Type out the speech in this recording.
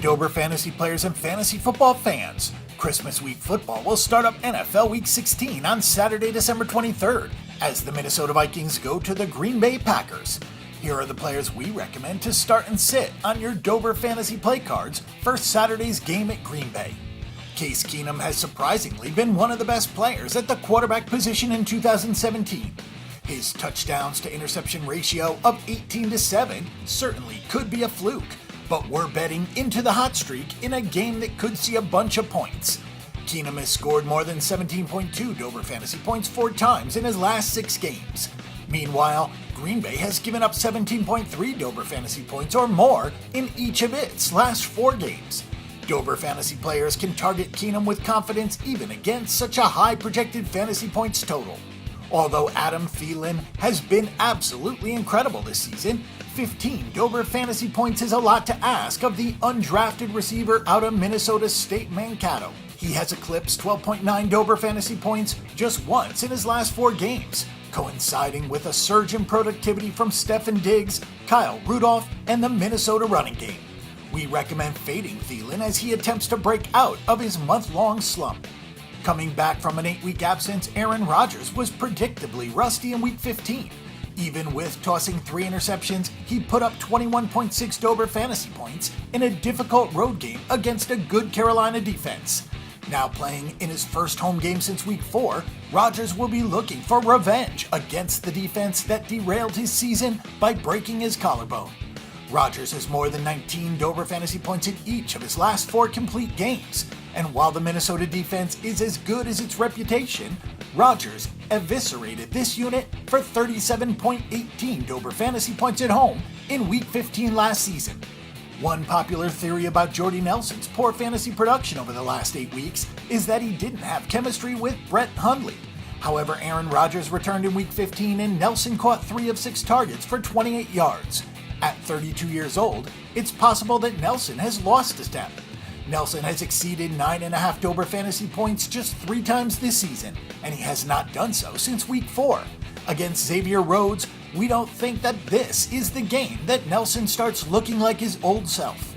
Dober fantasy players and fantasy football fans. Christmas week football will start up NFL Week 16 on Saturday, December 23rd, as the Minnesota Vikings go to the Green Bay Packers. Here are the players we recommend to start and sit on your Dober fantasy play cards for Saturday's game at Green Bay. Case Keenum has surprisingly been one of the best players at the quarterback position in 2017. His touchdowns to interception ratio of 18-7 certainly could be a fluke, but we're betting into the hot streak in a game that could see a bunch of points. Keenum has scored more than 17.2 Dober Fantasy Points 4 times in his last 6 games. Meanwhile, Green Bay has given up 17.3 Dober Fantasy Points or more in each of its last 4 games. Dober fantasy players can target Keenum with confidence even against such a high projected fantasy points total. Although Adam Thielen has been absolutely incredible this season, 15 Dober fantasy points is a lot to ask of the undrafted receiver out of Minnesota State Mankato. He has eclipsed 12.9 Dober fantasy points just once in his last 4 games, coinciding with a surge in productivity from Stefon Diggs, Kyle Rudolph, and the Minnesota running game. We recommend fading Thielen as he attempts to break out of his month-long slump. Coming back from an 8-week absence, Aaron Rodgers was predictably rusty in Week 15. Even with tossing 3 interceptions, he put up 21.6 Dober fantasy points in a difficult road game against a good Carolina defense. Now playing in his first home game since Week 4, Rodgers will be looking for revenge against the defense that derailed his season by breaking his collarbone. Rodgers has more than 19 Dober fantasy points in each of his last 4 complete games, and while the Minnesota defense is as good as its reputation, Rodgers eviscerated this unit for 37.18 Dober fantasy points at home in Week 15 last season. One popular theory about Jordy Nelson's poor fantasy production over the last 8 weeks is that he didn't have chemistry with Brett Hundley. However, Aaron Rodgers returned in Week 15 and Nelson caught 3 of 6 targets for 28 yards. At 32 years old, it's possible that Nelson has lost a step. Nelson has exceeded 9.5 Dober fantasy points just 3 times this season, and he has not done so since Week 4. Against Xavier Rhodes, we don't think that this is the game that Nelson starts looking like his old self.